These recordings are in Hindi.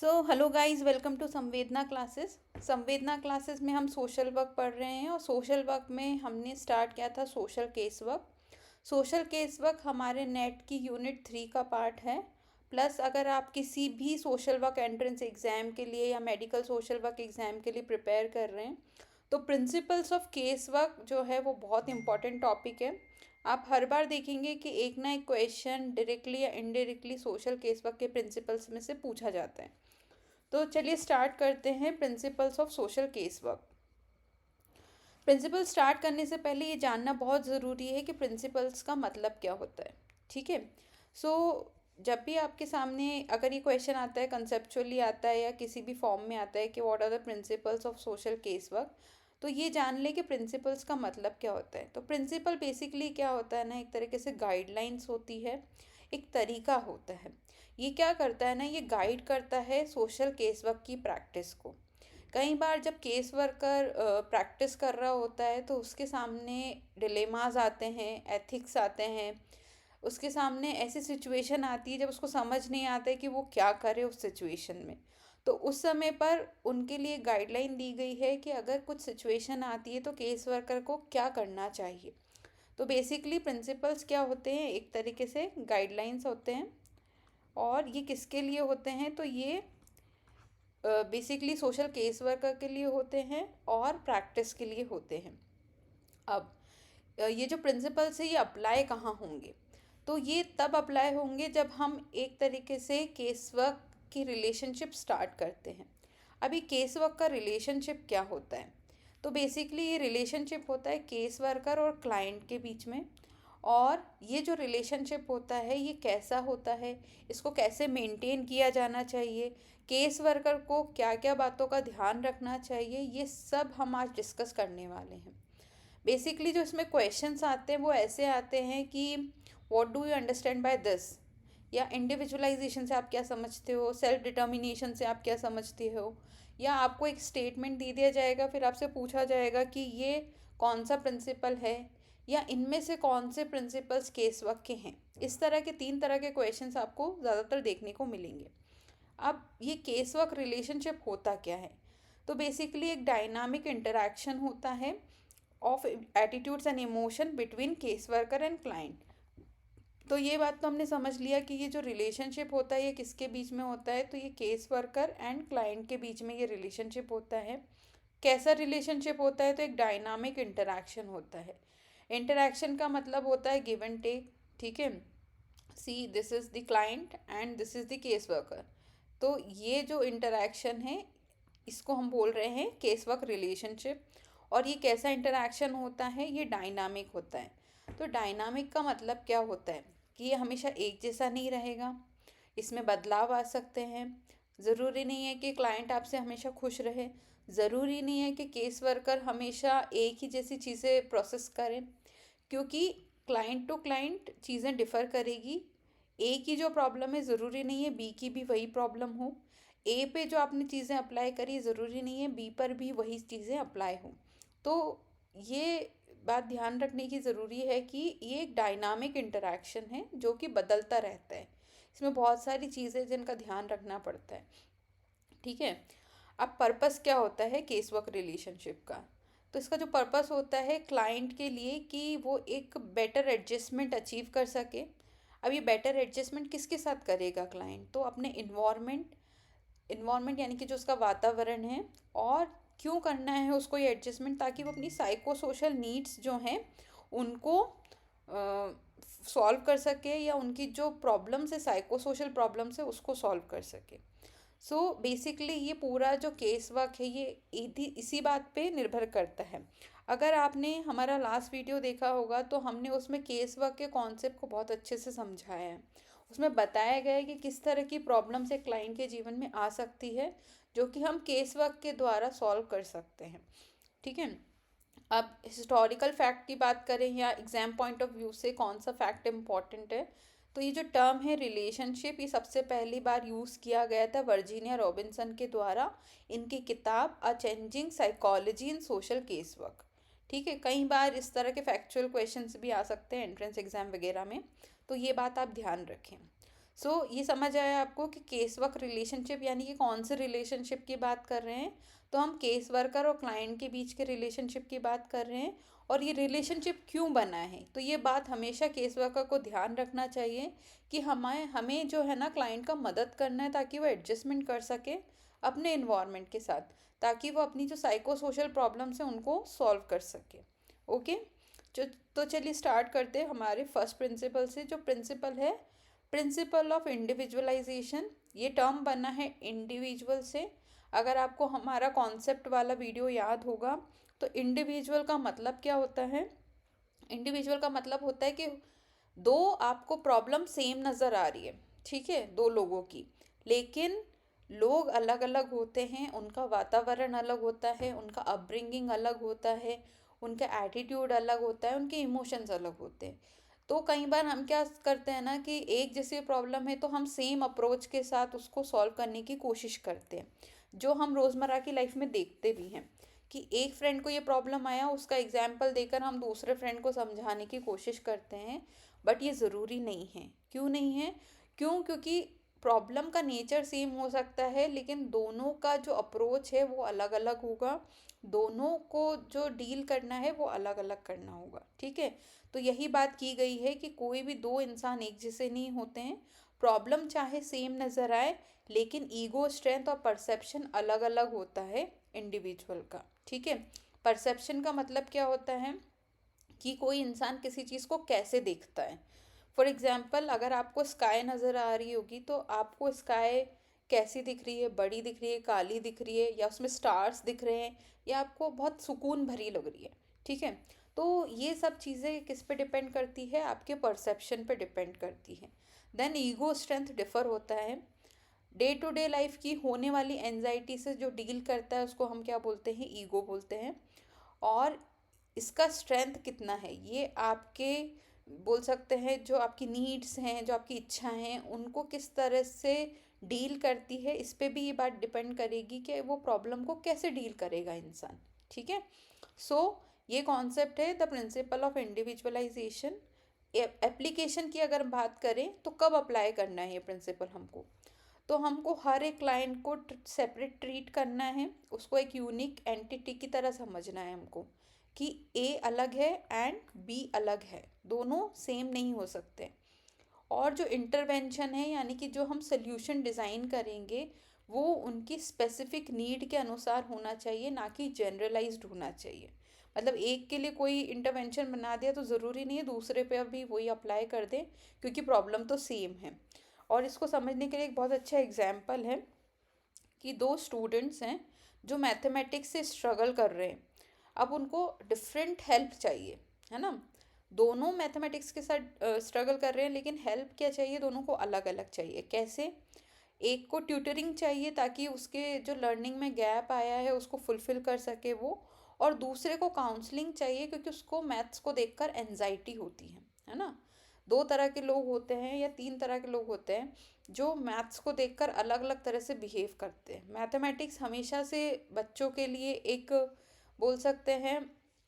हेलो गाइस, वेलकम टू संवेदना क्लासेस। संवेदना क्लासेस में हम सोशल वर्क पढ़ रहे हैं और सोशल वर्क में हमने स्टार्ट किया था social case work. Social case work हमारे नेट की यूनिट 3 का पार्ट है। प्लस अगर आप किसी भी सोशल वर्क एंट्रेंस एग्ज़ाम के लिए या मेडिकल सोशल वर्क एग्ज़ाम के लिए प्रिपेयर कर रहे हैं तो प्रिंसिपल्स ऑफ केस वर्क जो है वो बहुत इंपॉर्टेंट टॉपिक है। आप हर बार देखेंगे कि एक ना एक क्वेश्चन डायरेक्टली या इनडायरेक्टली सोशल केस वर्क के प्रिंसिपल्स में से पूछा जाता है। तो चलिए स्टार्ट करते हैं principles of social case work. Principle start करने से पहले ये जानना बहुत ज़रूरी है कि प्रिंसिपल्स का मतलब क्या होता है। ठीक है। सो जब भी आपके सामने अगर ये क्वेश्चन आता है, कंसेप्चुअली आता है या किसी भी फॉर्म में आता है कि what are the principles of social case work, तो ये जान ले कि प्रिंसिपल्स का मतलब क्या होता है। तो प्रिंसिपल बेसिकली क्या होता है ना, एक तरीके से गाइडलाइंस होती है, एक तरीका होता है। ये क्या करता है ना, ये गाइड करता है सोशल केस वर्क की प्रैक्टिस को। कई बार जब केस वर्कर प्रैक्टिस कर रहा होता है तो उसके सामने डिलेमास आते हैं, एथिक्स आते हैं, उसके सामने ऐसी सिचुएशन आती है जब उसको समझ नहीं आता है कि वो क्या करे उस सिचुएशन में। तो उस समय पर उनके लिए गाइडलाइन दी गई है कि अगर कुछ सिचुएशन आती है तो केस वर्कर को क्या करना चाहिए। तो बेसिकली प्रिंसिपल्स क्या होते हैं, एक तरीके से गाइडलाइंस होते हैं। और ये किसके लिए होते हैं, तो ये बेसिकली सोशल केस वर्कर के लिए होते हैं और प्रैक्टिस के लिए होते हैं। अब ये जो प्रिंसिपल्स है ये अप्लाई कहाँ होंगे, तो ये तब अप्लाई होंगे जब हम एक तरीके से केस वर्क की रिलेशनशिप स्टार्ट करते हैं। अभी केस वर्क का रिलेशनशिप क्या होता है, तो बेसिकली ये रिलेशनशिप होता है केस वर्कर और क्लाइंट के बीच में। और ये जो रिलेशनशिप होता है ये कैसा होता है, इसको कैसे मेंटेन किया जाना चाहिए, केस वर्कर को क्या क्या बातों का ध्यान रखना चाहिए, ये सब हम आज डिस्कस करने वाले हैं। बेसिकली जो इसमें क्वेश्चंस आते हैं वो ऐसे आते हैं कि what do you understand by this, या इंडिविजुअलाइजेशन से आप क्या समझते हो, सेल्फ डिटर्मिनेशन से आप क्या समझते हो। या आपको एक स्टेटमेंट दे दिया जाएगा, फिर आपसे पूछा जाएगा कि ये कौन सा प्रिंसिपल है या इनमें से कौन से प्रिंसिपल्स केस वर्क के हैं। इस तरह के 3 तरह के क्वेश्चंस आपको ज़्यादातर देखने को मिलेंगे। अब ये केस वर्क रिलेशनशिप होता क्या है, तो बेसिकली एक डायनामिक इंटरेक्शन होता है of attitudes and emotion between case worker and client. तो ये बात तो हमने समझ लिया कि ये जो रिलेशनशिप होता है ये किसके बीच में होता है, तो ये केस वर्कर एंड क्लाइंट के बीच में ये रिलेशनशिप होता है। कैसा रिलेशनशिप होता है, तो एक डायनामिक इंटरेक्शन होता है। इंटरेक्शन का मतलब होता है गिव एंड टेक। ठीक है। See this is the client and this is the case worker. तो ये जो इंटरेक्शन है इसको हम बोल रहे हैं केस वर्क रिलेशनशिप। और ये कैसा इंटरेक्शन होता है, ये डायनामिक होता है। तो डायनामिक का मतलब क्या होता है कि ये हमेशा एक जैसा नहीं रहेगा, इसमें बदलाव आ सकते हैं। ज़रूरी नहीं है कि क्लाइंट आपसे हमेशा खुश रहे, ज़रूरी नहीं है कि केस वर्कर हमेशा एक ही जैसी चीज़ें प्रोसेस करें, क्योंकि क्लाइंट टू क्लाइंट चीज़ें डिफ़र करेगी। ए की जो प्रॉब्लम है ज़रूरी नहीं है बी की भी वही प्रॉब्लम हो। ए पे जो आपने चीज़ें अप्लाई करी ज़रूरी नहीं है बी पर भी वही चीज़ें अप्लाई हों। तो ये बात ध्यान रखने की ज़रूरी है कि ये एक डायनामिक इंटरेक्शन है जो कि बदलता रहता है। इसमें बहुत सारी चीज़ें जिनका ध्यान रखना पड़ता है। ठीक है। अब पर्पस क्या होता है केस वर्क रिलेशनशिप का, तो इसका जो पर्पस होता है क्लाइंट के लिए कि वो एक बेटर एडजस्टमेंट अचीव कर सके। अब ये बेटर एडजस्टमेंट किसके साथ करेगा क्लाइंट, तो अपने इन्वायरमेंट यानी कि जो उसका वातावरण है। और क्यों करना है उसको ये एडजस्टमेंट, ताकि वो अपनी साइको सोशल नीड्स जो हैं उनको सॉल्व कर सके, या उनकी जो प्रॉब्लम्स है साइको सोशल प्रॉब्लम्स है उसको सॉल्व कर सके। सो बेसिकली ये पूरा जो केस वर्क है ये इसी बात पे निर्भर करता है। अगर आपने हमारा लास्ट वीडियो देखा होगा तो हमने उसमें केस वर्क के कॉन्सेप्ट को बहुत अच्छे से समझाया है। उसमें बताया गया है कि किस तरह की प्रॉब्लम्स एक क्लाइंट के जीवन में आ सकती है जो कि हम केस वर्क के द्वारा सॉल्व कर सकते हैं। ठीक है। अब हिस्टोरिकल फैक्ट की बात करें या एग्जाम पॉइंट ऑफ व्यू से कौन सा फैक्ट इम्पॉर्टेंट है, तो ये जो टर्म है रिलेशनशिप ये सबसे पहली बार यूज़ किया गया था वर्जीनिया रॉबिन्सन के द्वारा, इनकी किताब अ changing psychology in social case work. ठीक है। कई बार इस तरह के फैक्चुअल क्वेश्चंस भी आ सकते हैं एंट्रेंस एग्जाम वगैरह में, तो ये बात आप ध्यान रखें। ये समझ आया आपको कि केस वर्क रिलेशनशिप यानी कि कौन से रिलेशनशिप की बात कर रहे हैं। तो हम केस वर्कर और क्लाइंट के बीच के रिलेशनशिप की बात कर रहे हैं, और ये रिलेशनशिप क्यों बना है। तो ये बात हमेशा केस वर्कर को ध्यान रखना चाहिए कि हमें हमें जो है ना क्लाइंट का मदद करना है ताकि वो एडजस्टमेंट कर सके अपने इन्वायरमेंट के साथ, ताकि वो अपनी जो साइको सोशल प्रॉब्लम्स हैं उनको सॉल्व कर सके। ओके। जो तो चलिए स्टार्ट करते हैं हमारे फर्स्ट प्रिंसिपल से। जो प्रिंसिपल है प्रिंसिपल ऑफ इंडिविजुअलाइजेशन, ये टर्म बना है इंडिविजुअल से। अगर आपको हमारा कॉन्सेप्ट वाला वीडियो याद होगा तो इंडिविजुअल का मतलब क्या होता है। इंडिविजुअल का मतलब होता है कि दो आपको प्रॉब्लम सेम नज़र आ रही है, ठीक है, दो लोगों की, लेकिन लोग अलग अलग होते हैं, उनका वातावरण अलग होता है, उनका अपब्रिंगिंग अलग होता है, उनका एटीट्यूड अलग होता है, उनके इमोशंस अलग होते हैं। तो कई बार हम क्या करते हैं ना कि एक जैसी प्रॉब्लम है तो हम सेम अप्रोच के साथ उसको सॉल्व करने की कोशिश करते हैं, जो हम रोज़मर्रा की लाइफ में देखते भी हैं कि एक फ्रेंड को ये प्रॉब्लम आया, उसका एग्जाम्पल देकर हम दूसरे फ्रेंड को समझाने की कोशिश करते हैं। बट ये ज़रूरी नहीं है। क्यों नहीं है? क्योंकि प्रॉब्लम का नेचर सेम हो सकता है, लेकिन दोनों का जो अप्रोच है वो अलग अलग होगा, दोनों को जो डील करना है वो अलग अलग करना होगा, ठीक है। तो यही बात की गई है कि कोई भी दो इंसान एक जैसे नहीं होते हैं। प्रॉब्लम चाहे सेम नज़र आए, लेकिन ईगो स्ट्रेंथ और परसेप्शन अलग अलग होता है इंडिविजुअल का, ठीक है। परसेप्शन का मतलब क्या होता है कि कोई इंसान किसी चीज़ को कैसे देखता है। फॉर एग्जाम्पल, अगर आपको स्काई नज़र आ रही होगी तो आपको स्काई कैसी दिख रही है, बड़ी दिख रही है, काली दिख रही है, या उसमें स्टार्स दिख रहे हैं, या आपको बहुत सुकून भरी लग रही है, ठीक है। तो ये सब चीज़ें किस पे डिपेंड करती है? आपके परसेप्शन पे डिपेंड करती है। देन ईगो स्ट्रेंथ डिफ़र होता है। डे टू डे लाइफ की होने वाली एनजाइटी से जो डील करता है उसको हम क्या बोलते हैं? ईगो बोलते हैं। और इसका स्ट्रेंथ कितना है ये आपके बोल सकते हैं, जो आपकी नीड्स हैं, जो आपकी इच्छाएं हैं, उनको किस तरह से डील करती है, इस पे भी ये बात डिपेंड करेगी कि वो प्रॉब्लम को कैसे डील करेगा इंसान, ठीक है। सो ये कॉन्सेप्ट है the principle of individualisation. Application की अगर बात करें तो कब अप्लाई करना है ये प्रिंसिपल हमको? तो हमको हर एक क्लाइंट को सेपरेट ट्रीट करना है, उसको एक यूनिक एंटिटी की तरह समझना है हमको कि ए अलग है एंड बी अलग है, दोनों सेम नहीं हो सकते। और जो इंटरवेंशन है यानी कि जो हम सोल्यूशन डिज़ाइन करेंगे वो उनकी स्पेसिफिक नीड के अनुसार होना चाहिए, ना कि जनरलाइज्ड होना चाहिए। मतलब एक के लिए कोई इंटरवेंशन बना दिया तो ज़रूरी नहीं है दूसरे पे अभी वही अप्लाई कर दें, क्योंकि प्रॉब्लम तो सेम है। और इसको समझने के लिए एक बहुत अच्छा एग्जाम्पल है कि दो स्टूडेंट्स हैं जो मैथमेटिक्स से स्ट्रगल कर रहे हैं। अब उनको डिफरेंट हेल्प चाहिए, है ना। दोनों मैथमेटिक्स के साथ स्ट्रगल कर रहे हैं, लेकिन हेल्प क्या चाहिए? दोनों को अलग अलग चाहिए। कैसे? एक को ट्यूटरिंग चाहिए ताकि उसके जो लर्निंग में गैप आया है उसको फुलफिल कर सके वो, और दूसरे को काउंसलिंग चाहिए क्योंकि उसको मैथ्स को देखकर एनजाइटी होती है ना। दो तरह के लोग होते हैं या तीन तरह के लोग होते हैं जो मैथ्स को देखकर अलग अलग तरह से बिहेव करते हैं। मैथमेटिक्स हमेशा से बच्चों के लिए एक बोल सकते हैं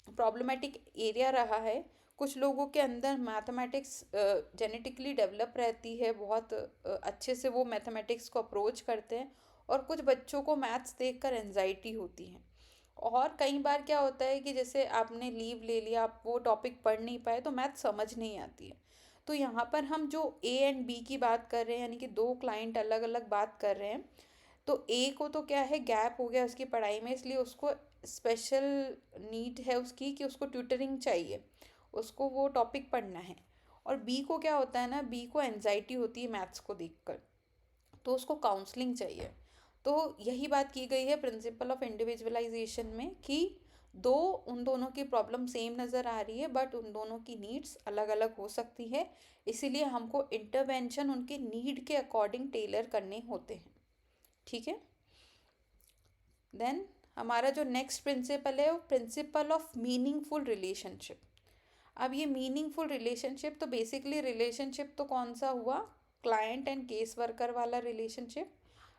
प्रॉब्लमेटिक एरिया रहा है। कुछ लोगों के अंदर मैथमेटिक्स जेनेटिकली डेवलप रहती है, बहुत अच्छे से वो मैथमेटिक्स को अप्रोच करते हैं, और कुछ बच्चों को मैथ्स देखकर एनजाइटी होती है। और कई बार क्या होता है कि जैसे आपने लीव ले लिया, आप वो टॉपिक पढ़ नहीं पाए तो मैथ समझ नहीं आती है। तो यहाँ पर हम जो ए एंड बी की बात कर रहे हैं, यानी कि दो क्लाइंट अलग अलग बात कर रहे हैं, तो ए को तो क्या है, गैप हो गया उसकी पढ़ाई में, इसलिए उसको स्पेशल नीड है उसकी कि उसको ट्यूटरिंग चाहिए, उसको वो टॉपिक पढ़ना है। और बी को क्या होता है ना, बी को एनजाइटी होती है मैथ्स को देखकर, तो उसको काउंसलिंग चाहिए। तो यही बात की गई है प्रिंसिपल ऑफ इंडिविजुअलाइजेशन में कि दो उन दोनों की प्रॉब्लम सेम नज़र आ रही है, बट उन दोनों की नीड्स अलग अलग हो सकती है, इसीलिए हमको इंटरवेंशन उनके नीड के अकॉर्डिंग टेलर करने होते हैं, ठीक है। देन हमारा जो नेक्स्ट प्रिंसिपल है वो प्रिंसिपल ऑफ मीनिंगफुल रिलेशनशिप। अब ये मीनिंगफुल रिलेशनशिप, तो बेसिकली रिलेशनशिप तो कौन सा हुआ? क्लाइंट एंड केस वर्कर वाला रिलेशनशिप।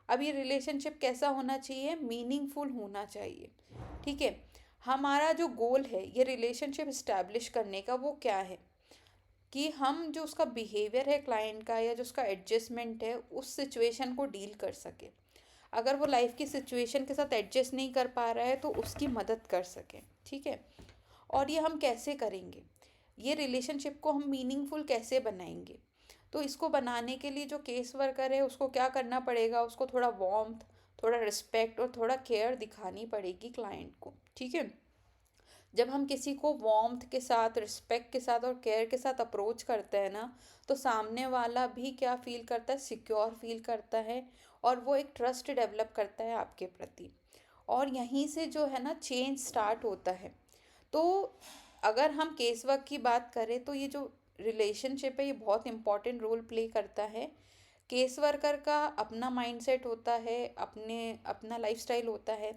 अब ये रिलेशनशिप कैसा होना चाहिए? मीनिंगफुल होना चाहिए, ठीक है। हमारा जो गोल है ये रिलेशनशिप इस्टेब्लिश करने का वो क्या है? कि हम जो उसका बिहेवियर है क्लाइंट का या जो उसका एडजस्टमेंट है उस सिचुएशन को डील कर सके। अगर वो लाइफ की सिचुएशन के साथ एडजस्ट नहीं कर पा रहा है तो उसकी मदद कर सके। ठीक है। और ये हम कैसे करेंगे, ये रिलेशनशिप को हम मीनिंगफुल कैसे बनाएंगे? तो इसको बनाने के लिए जो केस वर्कर है उसको क्या करना पड़ेगा, उसको थोड़ा वार्मथ, थोड़ा रिस्पेक्ट और थोड़ा केयर दिखानी पड़ेगी क्लाइंट को। ठीक है। जब हम किसी को वार्मथ के साथ, रिस्पेक्ट के साथ और केयर के साथ अप्रोच करते हैं ना, तो सामने वाला भी क्या फील करता है, सिक्योर फील करता है और वो एक ट्रस्ट डेवलप करता है आपके प्रति। और यहीं से जो है ना चेंज स्टार्ट होता है। तो अगर हम केस वर्क की बात करें तो ये जो रिलेशनशिप है ये बहुत इंपॉर्टेंट रोल प्ले करता है। केस वर्कर का अपना माइंडसेट होता है, अपना लाइफस्टाइल होता है,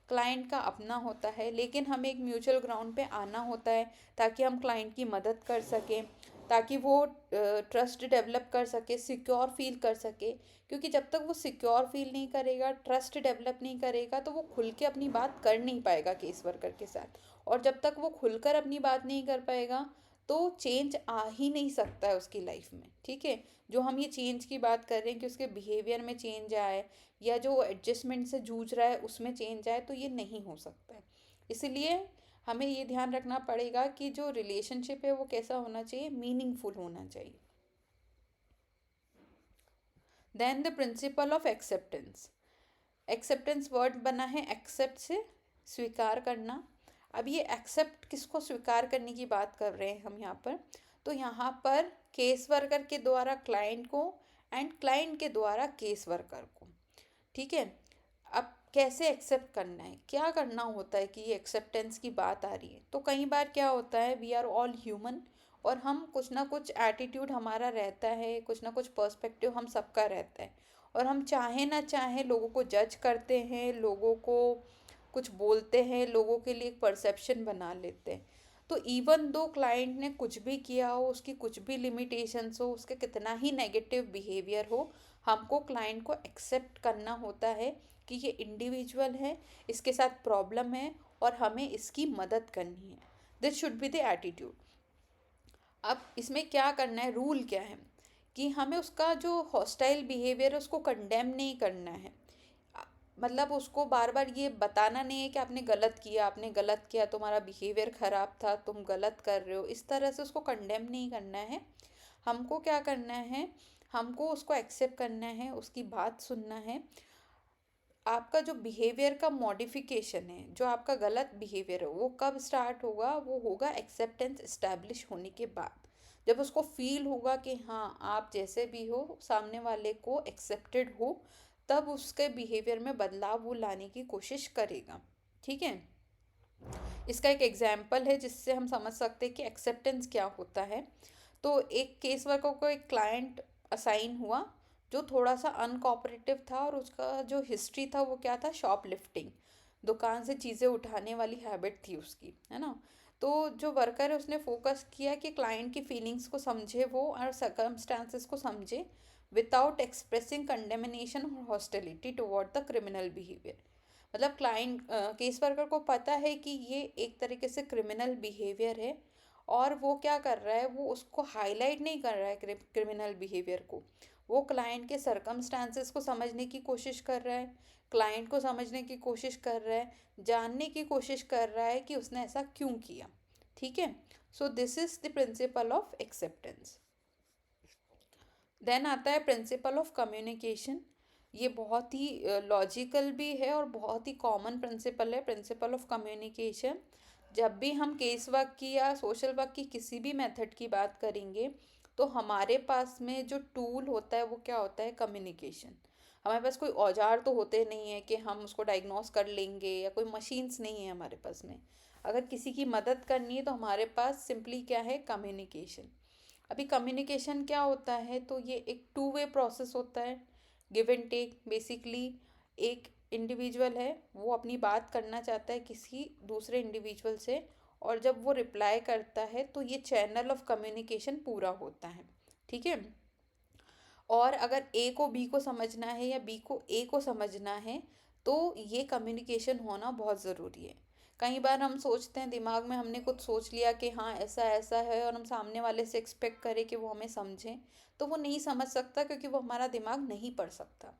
क्लाइंट का अपना होता है, लेकिन हमें एक म्यूचुअल ग्राउंड पे आना होता है ताकि हम क्लाइंट की मदद कर सकें, ताकि वो ट्रस्ट डेवलप कर सके, सिक्योर फील कर सके। क्योंकि जब तक वो सिक्योर फील नहीं करेगा, ट्रस्ट डेवलप नहीं करेगा, तो वो खुल के अपनी बात कर नहीं पाएगा केस वर्कर के साथ। और जब तक वो खुलकर अपनी बात नहीं कर पाएगा तो चेंज आ ही नहीं सकता है उसकी लाइफ में। ठीक है। जो हम ये चेंज की बात कर रहे हैं कि उसके बिहेवियर में चेंज आए या जो एडजस्टमेंट से जूझ रहा है उसमें चेंज आए, तो ये नहीं हो सकता है। इसलिए हमें ये ध्यान रखना पड़ेगा कि जो रिलेशनशिप है वो कैसा होना चाहिए, मीनिंगफुल होना चाहिए। Then the principle of acceptance. Acceptance word बना है एक्सेप्ट से, स्वीकार करना। अब ये एक्सेप्ट किसको स्वीकार करने की बात कर रहे हैं हम यहाँ पर, तो यहाँ पर केस वर्कर के द्वारा क्लाइंट को एंड क्लाइंट के द्वारा केस वर्कर को। ठीक है। अब कैसे एक्सेप्ट करना है, क्या करना होता है कि ये एक्सेप्टेंस की बात आ रही है, तो कई बार क्या होता है, वी आर ऑल ह्यूमन और हम कुछ ना कुछ एटीट्यूड हमारा रहता है, कुछ ना कुछ पर्सपेक्टिव हम सबका रहता है और हम चाहे ना चाहे लोगों को जज करते हैं, लोगों को कुछ बोलते हैं, लोगों के लिए एक परसेप्शन बना लेते हैं। तो इवन दो क्लाइंट ने कुछ भी किया हो, उसकी कुछ भी लिमिटेशंस हो, उसके कितना ही नेगेटिव बिहेवियर हो, हमको क्लाइंट को एक्सेप्ट करना होता है कि ये इंडिविजुअल है, इसके साथ प्रॉब्लम है और हमें इसकी मदद करनी है। This should be the attitude. अब इसमें क्या करना है, रूल क्या है कि हमें उसका जो हॉस्टाइल बिहेवियर है उसको कंडेम नहीं करना है। मतलब उसको बार बार ये बताना नहीं है कि आपने गलत किया, आपने गलत किया, तुम्हारा बिहेवियर ख़राब था, तुम गलत कर रहे हो, इस तरह से उसको कंडेम नहीं करना है। हमको क्या करना है, हमको उसको एक्सेप्ट करना है, उसकी बात सुनना है। आपका जो बिहेवियर का मॉडिफिकेशन है, जो आपका गलत बिहेवियर है, वो कब स्टार्ट होगा, वो होगा एक्सेप्टेंस इस्टेब्लिश होने के बाद। जब उसको फील होगा कि हाँ आप जैसे भी हो सामने वाले को एक्सेप्टेड हो, तब उसके बिहेवियर में बदलाव वो लाने की कोशिश करेगा। ठीक है। इसका एक एग्जाम्पल है जिससे हम समझ सकते हैं कि एक्सेप्टेंस क्या होता है। तो एक केस वर्कर को एक क्लाइंट असाइन हुआ जो थोड़ा सा अनकोऑपरेटिव था और उसका जो हिस्ट्री था वो क्या था, शॉप लिफ्टिंग, दुकान से चीज़ें उठाने वाली हैबिट थी उसकी, है ना। तो जो वर्कर है उसने फोकस किया कि क्लाइंट की फीलिंग्स को समझे वो और सर्कमस्टांसेस को समझे विदाउट एक्सप्रेसिंग कंडेमिनेशन और hostility toward the criminal behaviour. मतलब क्लाइंट केस वर्कर को पता है कि ये एक तरीके से क्रिमिनल बिहेवियर है और वो क्या कर रहा है, वो उसको हाईलाइट नहीं कर रहा है क्रिमिनल बिहेवियर को। वो क्लाइंट के सर्कमस्टांसेस को समझने की कोशिश कर रहा है, क्लाइंट को समझने की कोशिश कर रहा है, जानने की कोशिश कर रहा है कि उसने ऐसा क्यों किया। ठीक है। So this is the principle of acceptance. Then आता है प्रिंसिपल ऑफ कम्युनिकेशन। ये बहुत ही लॉजिकल भी है और बहुत ही कॉमन प्रिंसिपल है, प्रिंसिपल ऑफ कम्युनिकेशन। जब भी हम केस वर्क की या सोशल वर्क की किसी भी मेथड की बात करेंगे तो हमारे पास में जो टूल होता है वो क्या होता है, कम्युनिकेशन। हमारे पास कोई औजार तो होते नहीं है कि हम उसको डायग्नोस कर लेंगे, या कोई मशीन्स नहीं है हमारे पास में। अगर किसी की मदद करनी है तो हमारे पास सिंपली क्या है, कम्युनिकेशन। अभी कम्युनिकेशन क्या होता है, तो ये एक टू वे प्रोसेस होता है, गिव एंड टेक बेसिकली। एक इंडिविजुअल है वो अपनी बात करना चाहता है किसी दूसरे इंडिविजुअल से और जब वो रिप्लाई करता है तो ये चैनल ऑफ कम्युनिकेशन पूरा होता है। ठीक है। और अगर ए को बी को समझना है या बी को ए को समझना है तो ये कम्युनिकेशन होना बहुत ज़रूरी है। कई बार हम सोचते हैं, दिमाग में हमने कुछ सोच लिया कि हाँ ऐसा ऐसा है, और हम सामने वाले से एक्सपेक्ट करें कि वो हमें समझें, तो वो नहीं समझ सकता, क्योंकि वो हमारा दिमाग नहीं पढ़ सकता।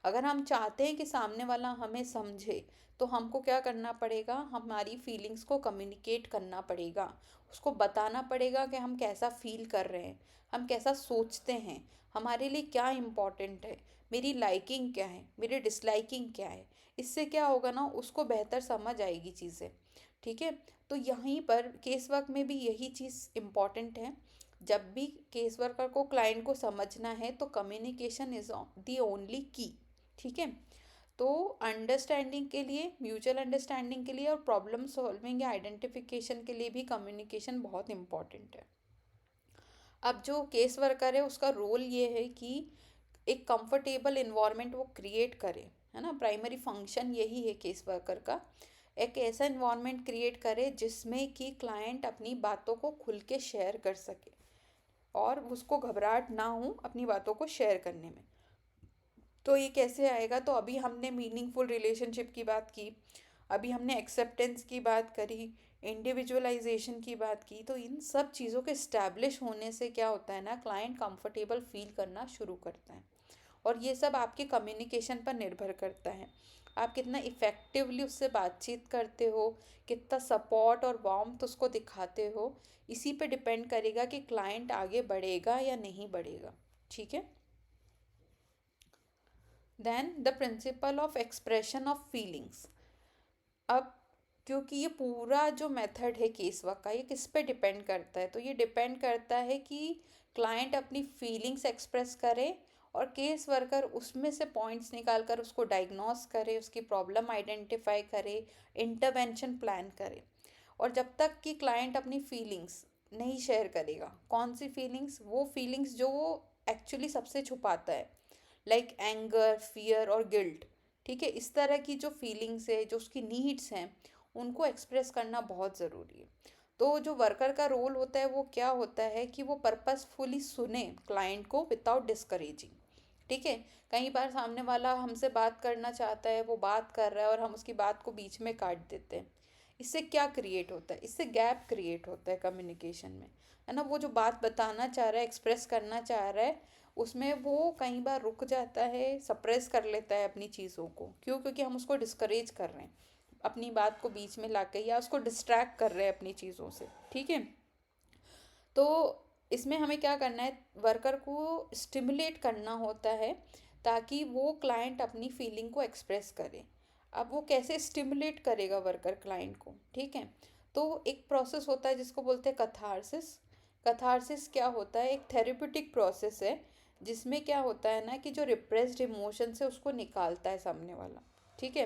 अगर हम चाहते हैं कि सामने वाला हमें समझे, तो हमको क्या करना पड़ेगा, हमारी फीलिंग्स को कम्युनिकेट करना पड़ेगा, उसको बताना पड़ेगा कि हम कैसा फील कर रहे हैं, हम कैसा सोचते हैं, हमारे लिए क्या इम्पोर्टेंट है, मेरी लाइकिंग क्या है, मेरी डिसलाइकिंग क्या है। इससे क्या होगा ना, उसको बेहतर समझ आएगी चीज़ें। ठीक है। तो यहीं पर केस वर्क में भी यही चीज़ इम्पॉर्टेंट है। जब भी केस वर्कर को क्लाइंट को समझना है, तो कम्युनिकेशन इज़ दी ओनली की। ठीक है। तो अंडरस्टैंडिंग के लिए, म्यूचुअल अंडरस्टैंडिंग के लिए और प्रॉब्लम सॉल्विंग या आइडेंटिफिकेशन के लिए भी कम्युनिकेशन बहुत इम्पॉर्टेंट है। अब जो केस वर्कर है, उसका रोल ये है कि एक कंफर्टेबल इन्वायरमेंट वो क्रिएट करे, है ना। प्राइमरी फंक्शन यही है केस वर्कर का। एक ऐसा इन्वायरमेंट क्रिएट करे जिसमें कि क्लाइंट अपनी बातों को खुल के शेयर कर सके, और उसको घबराहट ना हो अपनी बातों को शेयर करने में। तो ये कैसे आएगा, तो अभी हमने मीनिंगफुल रिलेशनशिप की बात की, अभी हमने एक्सेप्टेंस की बात करी, इंडिविजुअलाइजेशन की बात की। तो इन सब चीज़ों के इस्टेब्लिश होने से क्या होता है ना, क्लाइंट कंफर्टेबल फील करना शुरू करता है। और ये सब आपके कम्युनिकेशन पर निर्भर करता है, आप कितना इफ़ेक्टिवली उससे बातचीत करते हो, कितना सपोर्ट और वार्मथ उसको दिखाते हो। इसी पे डिपेंड करेगा कि क्लाइंट आगे बढ़ेगा या नहीं बढ़ेगा। ठीक है। Then the principle of expression of feelings. अब क्योंकि ये पूरा जो मेथड है केस वर्क का, ये किस पे डिपेंड करता है, तो ये डिपेंड करता है कि क्लाइंट अपनी फीलिंग्स एक्सप्रेस करे, और केस वर्कर उसमें से पॉइंट्स निकाल कर उसको डायग्नोस करे, उसकी प्रॉब्लम आइडेंटिफाई करे, इंटरवेंशन प्लान करे। और जब तक कि क्लाइंट अपनी फीलिंग्स नहीं शेयर करेगा, कौन सी फीलिंग्स, वो फीलिंग्स जो वो एक्चुअली सबसे छुपाता है, लाइक एंगर, फियर और गिल्ट। ठीक है। इस तरह की जो फीलिंग्स है, जो उसकी नीड्स हैं, उनको एक्सप्रेस करना बहुत ज़रूरी है। तो जो वर्कर का रोल होता है वो क्या होता है कि वो पर्पसफुली सुने क्लाइंट को विदाउट डिस्करेजिंग। ठीक है। कई बार सामने वाला हमसे बात करना चाहता है, वो बात कर रहा है और हम उसकी बात को बीच में काट देते हैं। इससे क्या क्रिएट होता है, इससे गैप क्रिएट होता है कम्युनिकेशन में, है ना। वो जो बात बताना चाह रहा है, एक्सप्रेस करना चाह रहा है, उसमें वो कई बार रुक जाता है, सप्रेस कर लेता है अपनी चीज़ों को। क्यों? क्योंकि हम उसको डिस्करेज कर रहे हैं अपनी बात को बीच में लाके, या उसको डिस्ट्रैक्ट कर रहे हैं अपनी चीज़ों से। ठीक है। तो इसमें हमें क्या करना है, वर्कर को स्टिमुलेट करना होता है, ताकि वो क्लाइंट अपनी फीलिंग को एक्सप्रेस करे। अब वो कैसे स्टिमुलेट करेगा वर्कर क्लाइंट को? ठीक है। तो एक प्रोसेस होता है जिसको बोलते हैं कथारसिस। कथारसिस क्या होता है, एक थेरेप्यूटिक प्रोसेस है, जिसमें क्या होता है ना कि जो रिप्रेस्ड इमोशंस है उसको निकालता है सामने वाला। ठीक है।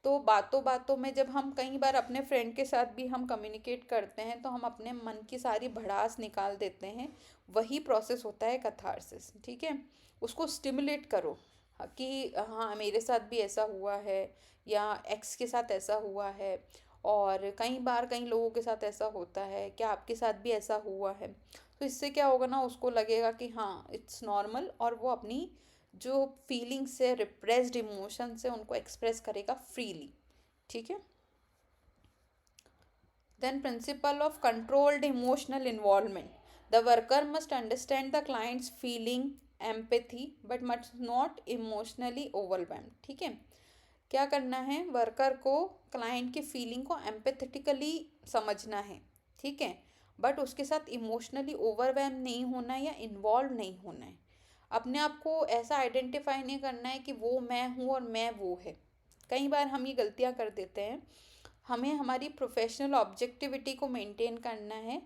तो बातों बातों में जब हम कई बार अपने फ्रेंड के साथ भी हम कम्युनिकेट करते हैं, तो हम अपने मन की सारी भड़ास निकाल देते हैं। वही प्रोसेस होता है कथारसिस। ठीक है। उसको स्टिमुलेट करो, कि हाँ मेरे साथ भी ऐसा हुआ है, या एक्स के साथ ऐसा हुआ है, और कई बार कई लोगों के साथ ऐसा होता है, क्या आपके साथ भी ऐसा हुआ है। तो इससे क्या होगा ना, उसको लगेगा कि हाँ इट्स नॉर्मल, और वो अपनी जो फीलिंग्स है, रिप्रेस्ड इमोशंस है, उनको एक्सप्रेस करेगा फ्रीली। ठीक है। Then principle of controlled emotional involvement. The worker must understand the client's feeling, empathy, but must not emotionally overwhelmed. ठीक है। क्या करना है, वर्कर को क्लाइंट की फीलिंग को एम्पैथेटिकली समझना है। ठीक है। बट उसके साथ इमोशनली ओवरवेल्म नहीं होना है, या इन्वॉल्व नहीं होना है। अपने आप को ऐसा आइडेंटिफाई नहीं करना है कि वो मैं हूँ और मैं वो है। कई बार हम ये गलतियाँ कर देते हैं। हमें हमारी प्रोफेशनल ऑब्जेक्टिविटी को मेंटेन करना है,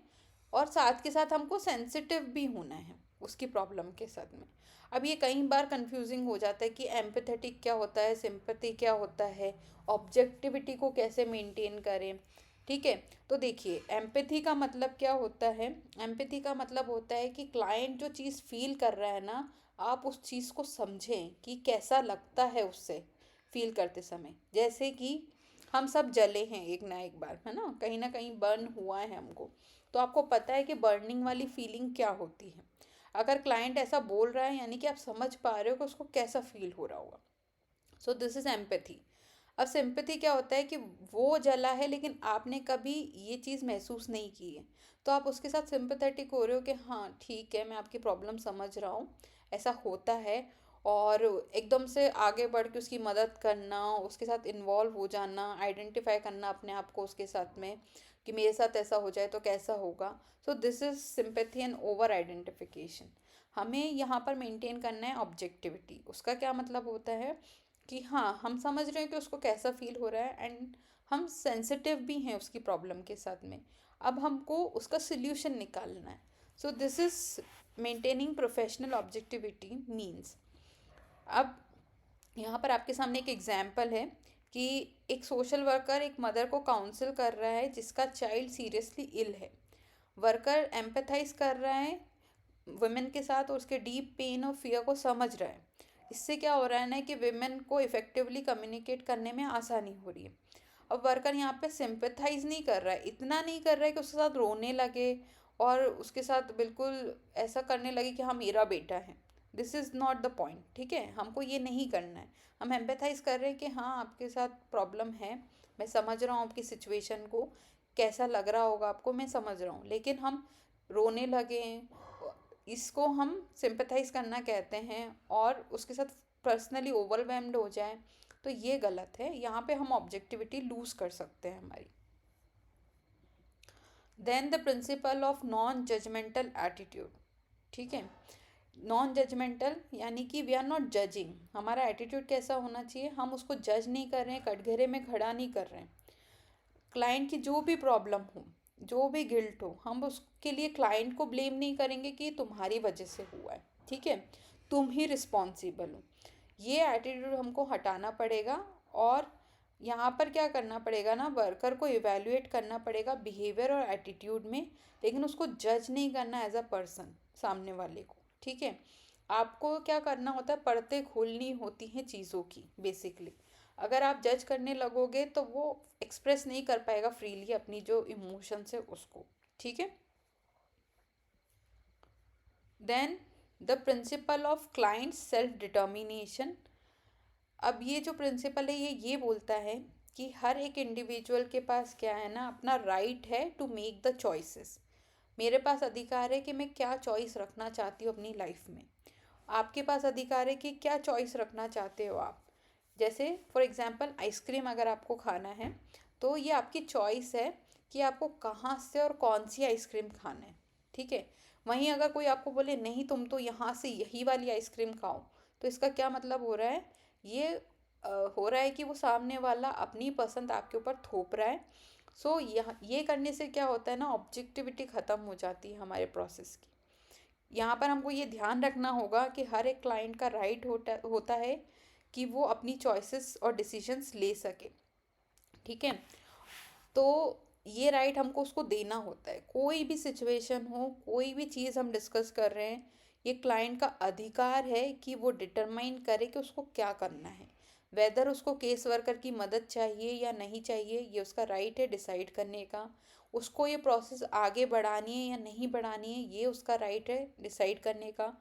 और साथ के साथ हमको सेंसिटिव भी होना है उसकी प्रॉब्लम के साथ में। अब ये कई बार कंफ्यूजिंग हो जाता है कि एम्पैथेटिक क्या होता है, सिंपैथी क्या होता है, ऑब्जेक्टिविटी को कैसे मेंटेन करें। ठीक है। तो देखिए, एम्पैथी का मतलब क्या होता है, एम्पैथी का मतलब होता है कि क्लाइंट जो चीज़ फील कर रहा है ना, आप उस चीज़ को समझें कि कैसा लगता है उससे फील करते समय। जैसे कि हम सब जले हैं एक ना एक बार, है ना कहीं बर्न हुआ है हमको। तो आपको पता है कि बर्निंग वाली फीलिंग क्या होती है। अगर क्लाइंट ऐसा बोल रहा है, यानी कि आप समझ पा रहे हो कि उसको कैसा फील हो रहा होगा। So this is empathy. अब सिंपैथी क्या होता है कि वो जला है लेकिन आपने कभी ये चीज़ महसूस नहीं की है, तो आप उसके साथ सिंपैथेटिक हो रहे हो कि हाँ ठीक है, मैं आपकी प्रॉब्लम समझ रहा हूँ, ऐसा होता है। और एकदम से आगे बढ़ के उसकी मदद करना, उसके साथ इन्वॉल्व हो जाना, आइडेंटिफाई करना अपने आप को उसके साथ में कि मेरे साथ ऐसा हो जाए तो कैसा होगा। सो this is sympathy and over identification. हमें यहाँ पर मेंटेन करना है ऑब्जेक्टिविटी। उसका क्या मतलब होता है कि हाँ, हम समझ रहे हैं कि उसको कैसा फील हो रहा है, एंड हम सेंसिटिव भी हैं उसकी प्रॉब्लम के साथ में। अब हमको उसका सोल्यूशन निकालना है। So this is maintaining professional objectivity means. अब यहाँ पर आपके सामने एक एग्जाम्पल है कि एक सोशल वर्कर एक मदर को काउंसिल कर रहा है जिसका चाइल्ड सीरियसली इल है। वर्कर एम्पैथाइज कर रहा है वुमेन के साथ और उसके डीप पेन और फियर को समझ रहा है। इससे क्या हो रहा है ना कि विमेन को इफ़ेक्टिवली कम्युनिकेट करने में आसानी हो रही है। अब वर्कर यहाँ पे सिंपैथाइज नहीं कर रहा है, इतना नहीं कर रहा है कि उसके साथ रोने लगे और उसके साथ बिल्कुल ऐसा करने लगे कि हाँ मेरा बेटा है। This is not the point, ठीक है, हमको ये नहीं करना है। हम एम्पैथाइज कर रहे हैं कि हाँ आपके साथ प्रॉब्लम है, मैं समझ रहा हूँ आपकी सिचुएशन को, कैसा लग रहा होगा आपको, मैं समझ रहा हूँ, लेकिन हम रोने लगे, इसको हम सिंपैथाइज करना कहते हैं। और उसके साथ पर्सनली ओवरवेल्म्ड हो जाए तो ये गलत है, यहाँ पे हम ऑब्जेक्टिविटी लूज कर सकते हैं हमारी। Then the principle of non judgemental attitude, ठीक है। नॉन जजमेंटल यानी कि वी आर नॉट जजिंग। हमारा एटीट्यूड कैसा होना चाहिए, हम उसको जज नहीं कर रहे हैं, कटघरे में खड़ा नहीं कर रहे हैं। क्लाइंट की जो भी प्रॉब्लम हो, जो भी गिल्ट हो, हम उसके लिए क्लाइंट को ब्लेम नहीं करेंगे कि तुम्हारी वजह से हुआ है, ठीक है, तुम ही रिस्पॉन्सिबल हो। ये एटीट्यूड हमको हटाना पड़ेगा। और यहाँ पर क्या करना पड़ेगा ना, वर्कर को इवेल्युएट करना पड़ेगा बिहेवियर और एटीट्यूड में, लेकिन उसको जज नहीं करना एज अ पर्सन सामने वाले को, ठीक है। आपको क्या करना होता है, परतें खोलनी होती हैं चीज़ों की बेसिकली। अगर आप जज करने लगोगे तो वो एक्सप्रेस नहीं कर पाएगा फ्रीली अपनी जो इमोशंस है उसको, ठीक है। Then the principle of client self determination. अब ये जो प्रिंसिपल है ये बोलता है कि हर एक इंडिविजुअल के पास क्या है ना, अपना राइट है टू मेक द चॉइसेस। मेरे पास अधिकार है कि मैं क्या चॉइस रखना चाहती हूँ अपनी लाइफ में। आपके पास अधिकार है कि क्या चॉइस रखना चाहते हो आप। जैसे फॉर एग्जांपल आइसक्रीम अगर आपको खाना है तो ये आपकी चॉइस है कि आपको कहाँ से और कौन सी आइसक्रीम खाना है, ठीक है। वहीं अगर कोई आपको बोले नहीं तुम तो यहाँ से यही वाली आइसक्रीम खाओ, तो इसका क्या मतलब हो रहा है, ये हो रहा है कि वो सामने वाला अपनी पसंद आपके ऊपर थोप रहा है। सो ये करने से क्या होता है ना, ऑब्जेक्टिविटी ख़त्म हो जाती है हमारे प्रोसेस की। यहाँ पर हमको ये ध्यान रखना होगा कि हर एक क्लाइंट का राइट होता है कि वो अपनी चॉइसेस और डिसीजंस ले सके, ठीक है। तो ये राइट हमको उसको देना होता है। कोई भी सिचुएशन हो, कोई भी चीज़ हम डिस्कस कर रहे हैं, ये क्लाइंट का अधिकार है कि वो डिटरमाइन करे कि उसको क्या करना है। वेदर उसको केस वर्कर की मदद चाहिए या नहीं चाहिए, ये उसका राइट है डिसाइड करने का। उसको ये प्रोसेस आगे बढ़ानी है या नहीं बढ़ानी है, ये उसका राइट है डिसाइड करने का।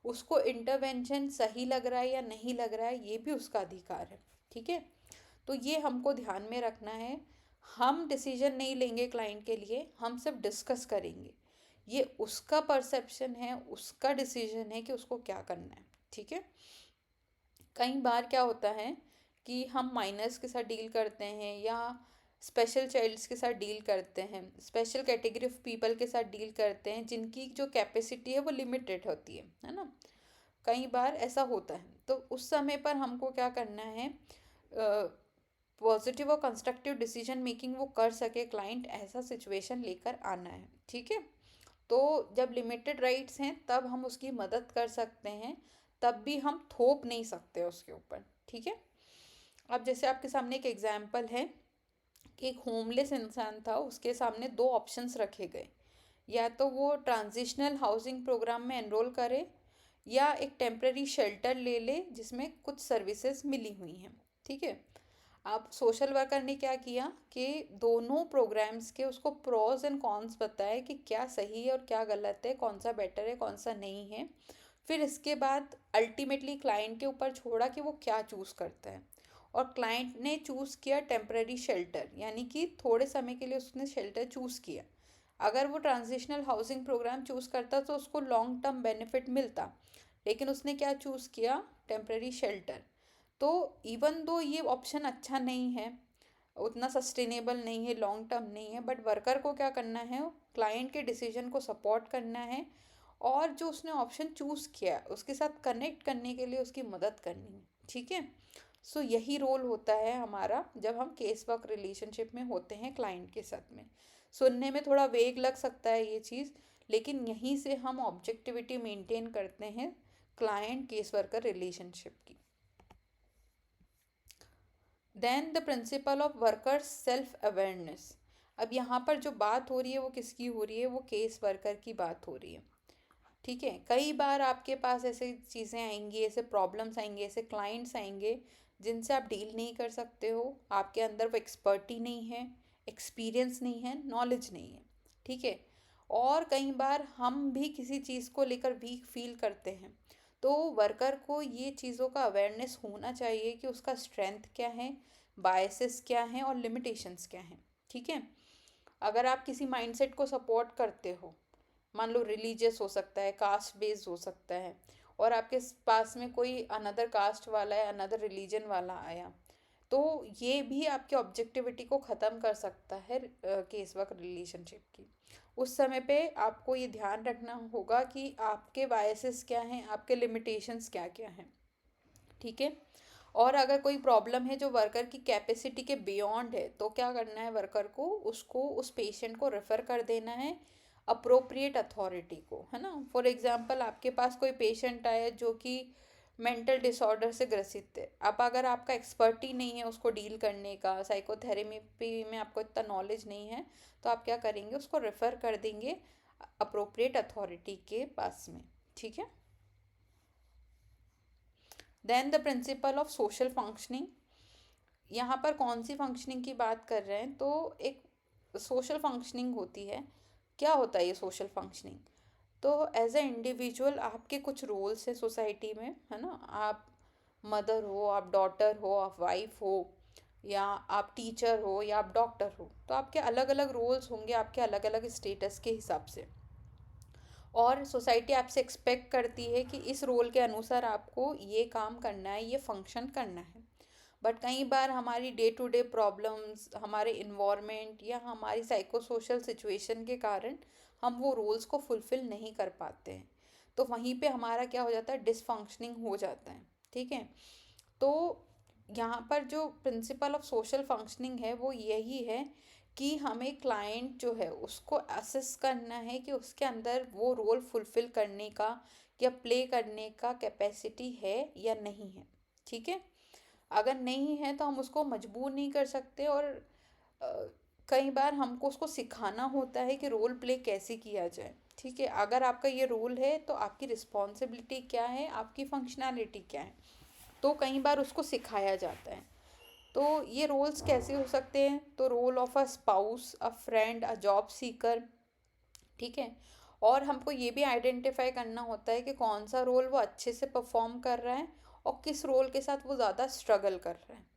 उसको इंटरवेंशन सही लग रहा है या नहीं लग रहा है, ये भी उसका अधिकार है, ठीक है। तो ये हमको ध्यान में रखना है। हम डिसीजन नहीं लेंगे क्लाइंट के लिए, हम सिर्फ डिस्कस करेंगे। ये उसका परसेप्शन है, उसका डिसीजन है कि उसको क्या करना है, ठीक है। कई बार क्या होता है कि हम माइनर्स के साथ डील करते हैं या स्पेशल चाइल्ड्स के साथ डील करते हैं, स्पेशल कैटेगरी ऑफ पीपल के साथ डील करते हैं जिनकी जो कैपेसिटी है वो लिमिटेड होती है ना। कई बार ऐसा होता है, तो उस समय पर हमको क्या करना है, पॉजिटिव और कंस्ट्रक्टिव डिसीजन मेकिंग वो कर सके क्लाइंट, ऐसा सिचुएशन लेकर आना है, ठीक है। तो जब लिमिटेड राइट्स हैं तब हम उसकी मदद कर सकते हैं, तब भी हम थोप नहीं सकते उसके ऊपर, ठीक है। अब जैसे आपके सामने एक एग्जाम्पल है कि एक होमलेस इंसान था, उसके सामने दो ऑप्शंस रखे गए, या तो वो ट्रांजिशनल हाउसिंग प्रोग्राम में एनरोल करे या एक टेम्प्रेरी शेल्टर ले ले जिसमें कुछ सर्विसेज मिली हुई हैं, ठीक है। अब सोशल वर्कर ने क्या किया कि दोनों प्रोग्राम्स के उसको प्रोज एंड कॉन्स बताए कि क्या सही है और क्या गलत है, कौन सा बेटर है कौन सा नहीं है। फिर इसके बाद अल्टीमेटली क्लाइंट के ऊपर छोड़ा कि वो क्या चूज़ करता है। और क्लाइंट ने चूज़ किया टेम्पररी शेल्टर, यानी कि थोड़े समय के लिए उसने शेल्टर चूज़ किया। अगर वो ट्रांजिशनल हाउसिंग प्रोग्राम चूज़ करता तो उसको लॉन्ग टर्म बेनिफिट मिलता, लेकिन उसने क्या चूज़ किया? Temporary shelter. तो इवन दो ये ऑप्शन अच्छा नहीं है, उतना सस्टेनेबल नहीं है, लॉन्ग टर्म नहीं है, बट वर्कर को क्या करना है? क्लाइंट के डिसीजन को सपोर्ट करना है और जो उसने ऑप्शन चूज़ किया है उसके साथ कनेक्ट करने के लिए उसकी मदद करनी है। ठीक है। सो यही रोल होता है हमारा जब हम केस वर्क रिलेशनशिप में होते हैं क्लाइंट के साथ में। सुनने में थोड़ा वेग लग सकता है ये चीज़, लेकिन यहीं से हम ऑब्जेक्टिविटी मेंटेन करते हैं क्लाइंट केस वर्कर रिलेशनशिप की। Then the principle of worker's self awareness. अब यहाँ पर जो बात हो रही है वो किसकी हो रही है? वो केस वर्कर की बात हो रही है। ठीक है। कई बार आपके पास ऐसे चीज़ें आएंगी, ऐसे प्रॉब्लम्स आएंगे, ऐसे क्लाइंट्स आएंगे जिनसे आप डील नहीं कर सकते हो, आपके अंदर वो एक्सपर्टी नहीं है, एक्सपीरियंस नहीं है, नॉलेज नहीं है। ठीक है। और कई बार हम भी किसी चीज़ को लेकर वीक फील करते हैं, तो वर्कर को ये चीज़ों का अवेयरनेस होना चाहिए कि उसका स्ट्रेंथ क्या है, बायसेस क्या हैं और लिमिटेशंस क्या हैं। ठीक है। अगर आप किसी माइंडसेट को सपोर्ट करते हो, मान लो रिलीजियस हो सकता है, कास्ट बेस्ड हो सकता है, और आपके पास में कोई अनदर कास्ट वाला है, अनदर रिलीजन वाला आया, तो ये भी आपके ऑब्जेक्टिविटी को ख़त्म कर सकता है केस वर्क रिलेशनशिप की। उस समय पे आपको ये ध्यान रखना होगा कि आपके बायसेस क्या हैं, आपके लिमिटेशंस क्या क्या हैं। ठीक है। और अगर कोई प्रॉब्लम है जो वर्कर की कैपेसिटी के बियॉन्ड है, तो क्या करना है? वर्कर को उसको उस पेशेंट को रेफ़र कर देना है अप्रोप्रिएट अथॉरिटी को, है ना। फॉर एग्जांपल आपके पास कोई पेशेंट आया जो कि मेंटल डिसऑर्डर से ग्रसित है। अब अगर आपका एक्सपर्टी नहीं है उसको डील करने का, साइकोथेरेपी में आपको इतना नॉलेज नहीं है, तो आप क्या करेंगे? उसको रेफ़र कर देंगे अप्रोप्रिएट अथॉरिटी के पास में। ठीक है। Then the principle of social functioning. यहाँ पर कौन सी फंक्शनिंग की बात कर रहे हैं? तो एक सोशल फंक्शनिंग होती है। क्या होता है ये सोशल फंक्शनिंग? तो एज ए इंडिविजुअल आपके कुछ रोल्स हैं सोसाइटी में, है ना। आप मदर हो, आप डॉटर हो, आप वाइफ हो, या आप टीचर हो, या आप डॉक्टर हो, तो आपके अलग अलग रोल्स होंगे, आपके अलग अलग स्टेटस के हिसाब से। और सोसाइटी आपसे एक्सपेक्ट करती है कि इस रोल के अनुसार आपको ये काम करना है, ये फंक्शन करना है। बट कई बार हमारी डे टू डे प्रॉब्लम्स, हमारे इन्वायरमेंट या हमारी साइको सोशल सिचुएशन के कारण हम वो रोल्स को फुलफ़िल नहीं कर पाते हैं, तो वहीं पे हमारा क्या हो जाता है? डिसफंक्शनिंग हो जाता है। ठीक है। तो यहाँ पर जो प्रिंसिपल ऑफ सोशल फंक्शनिंग है वो यही है कि हमें क्लाइंट जो है उसको असेस करना है कि उसके अंदर वो रोल फुलफ़िल करने का या प्ले करने का कैपेसिटी है या नहीं है। ठीक है। अगर नहीं है तो हम उसको मजबूर नहीं कर सकते, और अ, कई बार हमको उसको सिखाना होता है कि रोल प्ले कैसे किया जाए। ठीक है। अगर आपका ये रोल है तो आपकी रिस्पॉन्सिबिलिटी क्या है, आपकी फंक्शनैलिटी क्या है, तो कई बार उसको सिखाया जाता है। तो ये रोल्स कैसे हो सकते हैं? तो role of a spouse, a friend, a job seeker. ठीक है। और हमको ये भी आइडेंटिफाई करना होता है कि कौन सा रोल वो अच्छे से परफॉर्म कर रहा है और किस रोल के साथ वो ज़्यादा स्ट्रगल कर रहा है।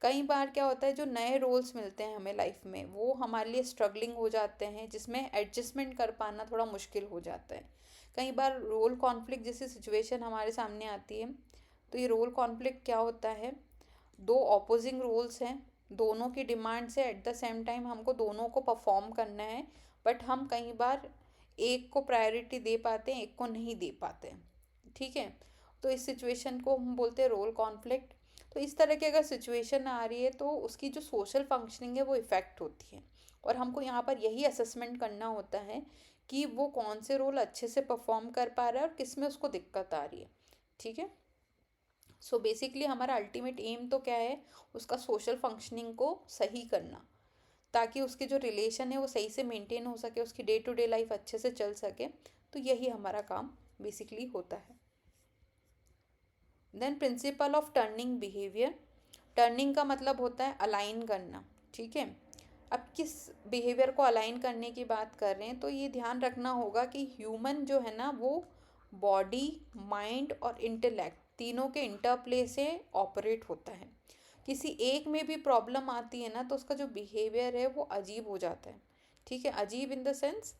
कई बार क्या होता है, जो नए रोल्स मिलते हैं हमें लाइफ में, वो हमारे लिए स्ट्रगलिंग हो जाते हैं, जिसमें एडजस्टमेंट कर पाना थोड़ा मुश्किल हो जाता है। कई बार रोल कॉन्फ्लिक्ट जैसी सिचुएशन हमारे सामने आती है। तो ये रोल कॉन्फ्लिक्ट क्या होता है? दो ऑपोजिंग रोल्स हैं, दोनों की डिमांड से एट द सेम टाइम हमको दोनों को परफॉर्म करना है, बट हम कई बार एक को प्रायोरिटी दे पाते हैं, एक को नहीं दे पाते हैं। ठीक है। तो इस सिचुएशन को हम बोलते हैं रोल कॉन्फ्लिक्ट। तो इस तरह की अगर सिचुएशन आ रही है तो उसकी जो सोशल फंक्शनिंग है वो इफ़ेक्ट होती है, और हमको यहाँ पर यही असेसमेंट करना होता है कि वो कौन से रोल अच्छे से परफॉर्म कर पा रहा है और किस में उसको दिक्कत आ रही है। ठीक है। सो बेसिकली हमारा अल्टीमेट एम तो क्या है? उसका सोशल फंक्शनिंग को सही करना, ताकि उसके जो रिलेशन है वो सही से मेंटेन हो सके, उसकी डे टू डे लाइफ अच्छे से चल सके। तो यही हमारा काम बेसिकली होता है। Then principle of turning behaviour. Turning का मतलब होता है अलाइन करना। ठीक है। अब किस बिहेवियर को अलाइन करने की बात कर रहे हैं, तो ये ध्यान रखना होगा कि ह्यूमन जो है ना वो बॉडी, माइंड और इंटेलेक्ट तीनों के इंटरप्ले से ऑपरेट होता है। किसी एक में भी प्रॉब्लम आती है ना तो उसका जो बिहेवियर है वो अजीब हो जाता है। ठीक है, अजीब इन द सेंस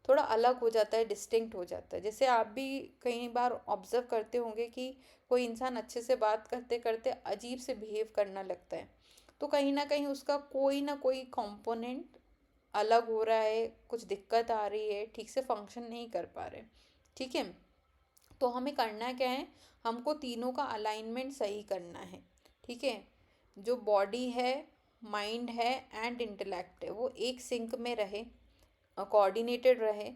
थोड़ा अलग हो जाता है, डिस्टिंक्ट हो जाता है। जैसे आप भी कई बार ऑब्जर्व करते होंगे कि कोई इंसान अच्छे से बात करते करते अजीब से बिहेव करना लगता है, तो कहीं ना कहीं उसका कोई ना कोई कंपोनेंट अलग हो रहा है, कुछ दिक्कत आ रही है, ठीक से फंक्शन नहीं कर पा रहे। ठीक है, तो हमें करना क्या है, हमको तीनों का अलाइनमेंट सही करना है। ठीक है, जो बॉडी है, माइंड है एंड इंटेलेक्ट है, वो एक सिंक में रहे, कोऑर्डिनेटेड रहे,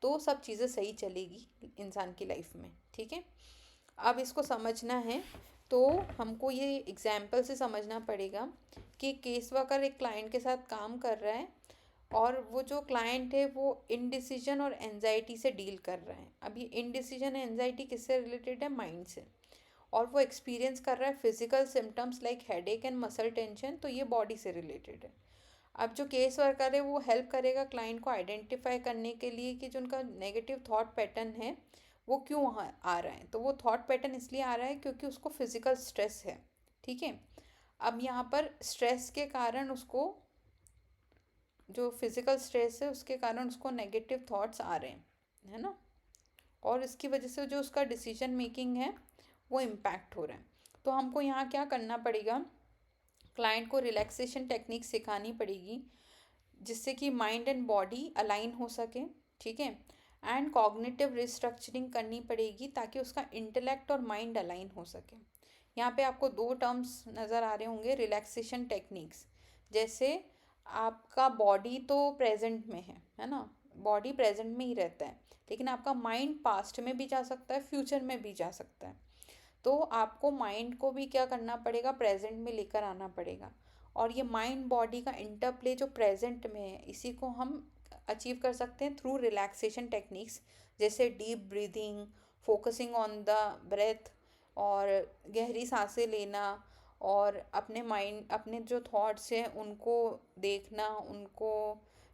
तो सब चीज़ें सही चलेगी इंसान की लाइफ में। ठीक है, अब इसको समझना है तो हमको ये एग्जाम्पल से समझना पड़ेगा कि केस वर्कर एक क्लाइंट के साथ काम कर रहा है और वो जो क्लाइंट है वो इनडिसीजन और एनजाइटी से डील कर रहा है। अब ये इनडिसीजन एनजाइटी किससे रिलेटेड है, माइंड से। और वो एक्सपीरियंस कर रहा है physical symptoms like headache and muscle tension, तो ये बॉडी से रिलेटेड है। अब जो केस वर्कर है वो हेल्प करेगा क्लाइंट को आइडेंटिफाई करने के लिए कि जो उनका नेगेटिव थॉट पैटर्न है वो क्यों आ रहा है। तो वो थॉट पैटर्न इसलिए आ रहा है क्योंकि उसको फिजिकल स्ट्रेस है। ठीक है, अब यहाँ पर स्ट्रेस के कारण उसको, जो फिजिकल स्ट्रेस है उसके कारण उसको नेगेटिव थॉट्स आ रहे हैं, है ना, और इसकी वजह से जो उसका डिसीजन मेकिंग है वो इम्पैक्ट हो रहा है। तो हमको यहाँ क्या करना पड़ेगा, क्लाइंट को रिलैक्सेशन टेक्निक सिखानी पड़ेगी जिससे कि माइंड एंड बॉडी अलाइन हो सके। ठीक है, एंड कॉग्निटिव रिस्ट्रक्चरिंग करनी पड़ेगी ताकि उसका इंटेलेक्ट और माइंड अलाइन हो सके। यहाँ पे आपको दो टर्म्स नज़र आ रहे होंगे, रिलैक्सेशन टेक्निक्स। जैसे आपका बॉडी तो प्रेजेंट में है ना, बॉडी प्रेजेंट में ही रहता है, लेकिन आपका माइंड पास्ट में भी जा सकता है, फ्यूचर में भी जा सकता है। तो आपको माइंड को भी क्या करना पड़ेगा, प्रेजेंट में लेकर आना पड़ेगा। और ये माइंड बॉडी का इंटरप्ले जो प्रेजेंट में है, इसी को हम अचीव कर सकते हैं थ्रू रिलैक्सेशन टेक्निक्स, जैसे deep breathing, focusing on the breath, और गहरी सांसें लेना, और अपने माइंड, अपने जो थॉट्स हैं उनको देखना, उनको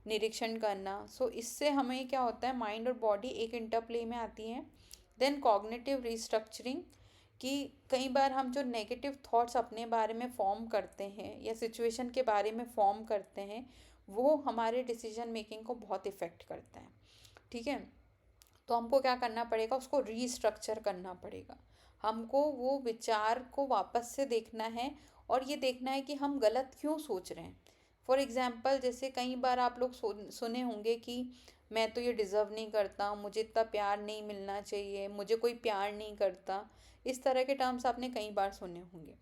निरीक्षण करना। सो इससे हमें क्या होता है, माइंड और बॉडी एक इंटरप्ले में आती हैं। देन कॉग्निटिव रिस्ट्रक्चरिंग, कि कई बार हम जो नेगेटिव थॉट्स अपने बारे में फॉर्म करते हैं या सिचुएशन के बारे में फॉर्म करते हैं वो हमारे डिसीजन मेकिंग को बहुत इफ़ेक्ट करता है। ठीक है, तो हमको क्या करना पड़ेगा, उसको रीस्ट्रक्चर करना पड़ेगा। हमको वो विचार को वापस से देखना है और ये देखना है कि हम गलत क्यों सोच रहे हैं। फॉर एग्ज़ाम्पल, जैसे कई बार आप लोग सुने होंगे कि मैं तो ये डिज़र्व नहीं करता, मुझे इतना प्यार नहीं मिलना चाहिए, मुझे कोई प्यार नहीं करता। इस तरह के टर्म्स आपने कई बार सुने होंगे।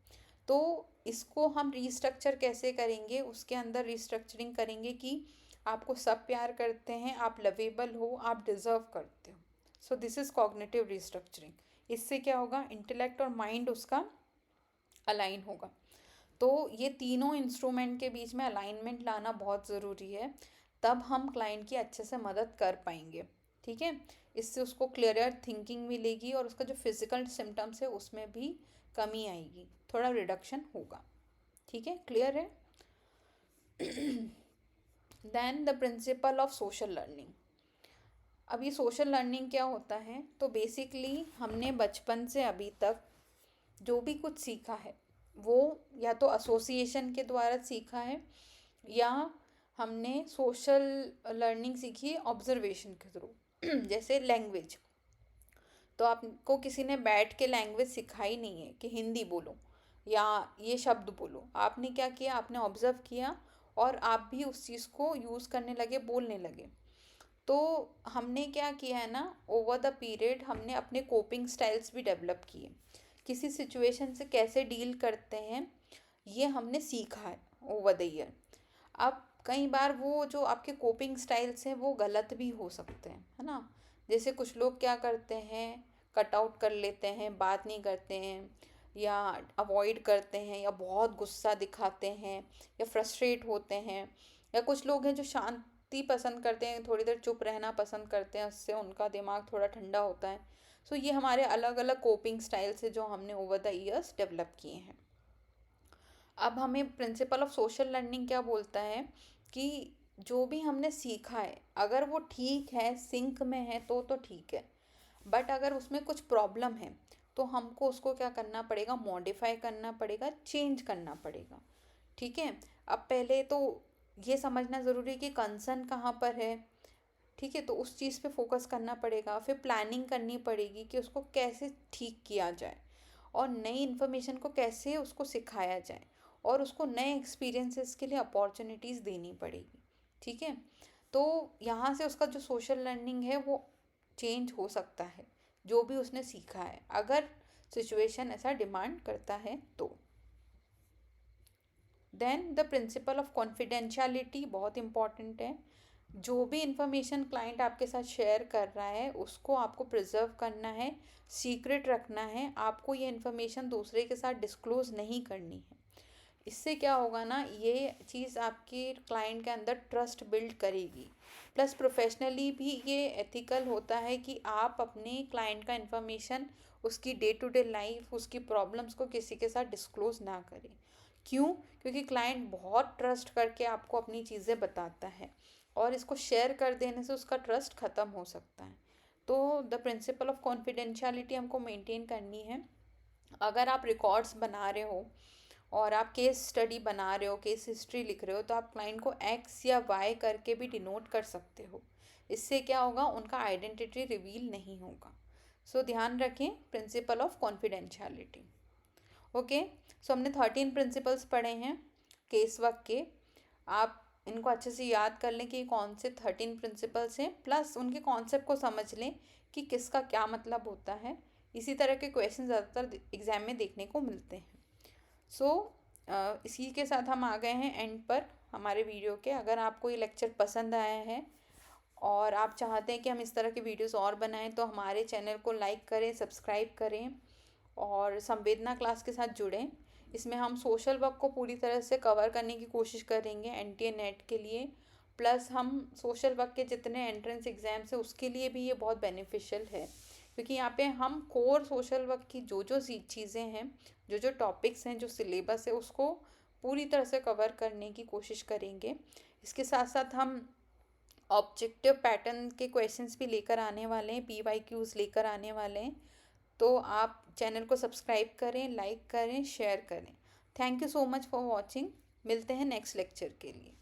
तो इसको हम रीस्ट्रक्चर कैसे करेंगे, उसके अंदर रीस्ट्रक्चरिंग करेंगे कि आपको सब प्यार करते हैं, आप लवेबल हो, आप डिज़र्व करते हो। So this is cognitive restructuring. इससे क्या होगा, इंटेलेक्ट और माइंड उसका अलाइन होगा। तो ये तीनों इंस्ट्रूमेंट के बीच में अलाइनमेंट लाना बहुत ज़रूरी है, तब हम क्लाइंट की अच्छे से मदद कर पाएंगे। ठीक है, इससे उसको क्लियर थिंकिंग मिलेगी और उसका जो फिज़िकल सिम्टम्स है उसमें भी कमी आएगी, थोड़ा रिडक्शन होगा। ठीक है, क्लियर है। Then the principle of social learning. अब ये सोशल लर्निंग क्या होता है, तो बेसिकली हमने बचपन से अभी तक जो भी कुछ सीखा है वो या तो एसोसिएशन के द्वारा सीखा है या हमने सोशल लर्निंग सीखी है ऑब्जर्वेशन के थ्रू। जैसे लैंग्वेज, तो आपको किसी ने बैठ के लैंग्वेज सिखाई नहीं है कि हिंदी बोलो या ये शब्द बोलो। आपने क्या किया, आपने ऑब्जर्व किया और आप भी उस चीज़ को यूज़ करने लगे, बोलने लगे। तो हमने क्या किया है ना, ओवर द पीरियड हमने अपने कोपिंग स्टाइल्स भी डेवलप किए। किसी सिचुएशन से कैसे डील करते हैं ये हमने सीखा है ओवर द ईयर। अब कई बार वो जो आपके कोपिंग स्टाइल्स हैं वो गलत भी हो सकते हैं, है ना। जैसे कुछ लोग क्या करते हैं, कट आउट कर लेते हैं, बात नहीं करते हैं या अवॉइड करते हैं या बहुत गुस्सा दिखाते हैं या फ्रस्ट्रेट होते हैं। या कुछ लोग हैं जो शांति पसंद करते हैं, थोड़ी देर चुप रहना पसंद करते हैं, उससे उनका दिमाग थोड़ा ठंडा होता है। सो ये हमारे अलग अलग कोपिंग स्टाइल्स है जो हमने ओवर द ईयर्स डेवलप किए हैं। अब हमें प्रिंसिपल ऑफ सोशल लर्निंग क्या बोलता है कि जो भी हमने सीखा है अगर वो ठीक है, सिंक में है तो ठीक है। बट अगर उसमें कुछ प्रॉब्लम है, तो हमको उसको क्या करना पड़ेगा, मॉडिफाई करना पड़ेगा, चेंज करना पड़ेगा। ठीक है। अब पहले तो ये समझना ज़रूरी है कि कंसर्न कहाँ पर है। ठीक है, तो उस चीज़ पे फोकस करना पड़ेगा। फिर प्लानिंग करनी पड़ेगी कि उसको कैसे ठीक किया जाए और नई इन्फॉर्मेशन को कैसे उसको सिखाया जाए और उसको नए एक्सपीरियंसेस के लिए अपॉर्चुनिटीज़ देनी पड़ेगी। ठीक है। तो यहाँ से उसका जो सोशल लर्निंग है वो चेंज हो सकता है, जो भी उसने सीखा है, अगर सिचुएशन ऐसा डिमांड करता है तो। Then the principle of confidentiality बहुत इंपॉर्टेंट है। जो भी इंफॉर्मेशन क्लाइंट आपके साथ शेयर कर रहा है उसको आपको प्रिजर्व करना है, सीक्रेट रखना है। आपको ये इन्फॉर्मेशन दूसरे के साथ डिस्क्लोज नहीं करनी है। इससे क्या होगा ना, ये चीज़ आपके क्लाइंट के अंदर ट्रस्ट बिल्ड करेगी। प्लस प्रोफेशनली भी ये एथिकल होता है कि आप अपने क्लाइंट का इन्फॉर्मेशन, उसकी डे टू डे लाइफ, उसकी प्रॉब्लम्स को किसी के साथ डिस्क्लोज ना करें। क्यों? क्योंकि क्लाइंट बहुत ट्रस्ट करके आपको अपनी चीज़ें बताता है और इसको शेयर कर देने से उसका ट्रस्ट ख़त्म हो सकता है। तो द प्रिंसिपल ऑफ कॉन्फिडेंशियलिटी हमको मेंटेन करनी है। अगर आप रिकॉर्ड्स बना रहे हो और आप केस स्टडी बना रहे हो, केस हिस्ट्री लिख रहे हो, तो आप क्लाइंट को एक्स या वाई करके भी डिनोट कर सकते हो। इससे क्या होगा, उनका आइडेंटिटी रिवील नहीं होगा। सो ध्यान रखें प्रिंसिपल ऑफ कॉन्फिडेंशियलिटी। ओके। सो हमने 13 प्रिंसिपल्स पढ़े हैं केस वर्क के। आप इनको अच्छे से याद कर लें कि कौन से 13 प्रिंसिपल्स हैं, प्लस उनके कॉन्सेप्ट को समझ लें कि किसका क्या मतलब होता है। इसी तरह के क्वेश्चन ज़्यादातर एग्ज़ाम में देखने को मिलते हैं। सो इसी के साथ हम आ गए हैं एंड पर हमारे वीडियो के। अगर आपको ये लेक्चर पसंद आया है और आप चाहते हैं कि हम इस तरह के वीडियोस और बनाएं, तो हमारे चैनल को लाइक करें, सब्सक्राइब करें और संवेदना क्लास के साथ जुड़ें। इसमें हम सोशल वर्क को पूरी तरह से कवर करने की कोशिश करेंगे एनटीए नेट के लिए। प्लस हम सोशल वर्क के जितने एंट्रेंस एग्ज़ाम्स हैं उसके लिए भी ये बहुत बेनिफिशियल है, क्योंकि यहाँ पे हम कोर सोशल वर्क की जो जो चीज़ें हैं, जो जो टॉपिक्स हैं, जो सिलेबस है, उसको पूरी तरह से कवर करने की कोशिश करेंगे। इसके साथ साथ हम ऑब्जेक्टिव पैटर्न के क्वेश्चंस भी लेकर आने वाले हैं, PYQs लेकर आने वाले हैं। तो आप चैनल को सब्सक्राइब करें, लाइक करें, शेयर करें। Thank you so much for watching. मिलते हैं नेक्स्ट लेक्चर के लिए।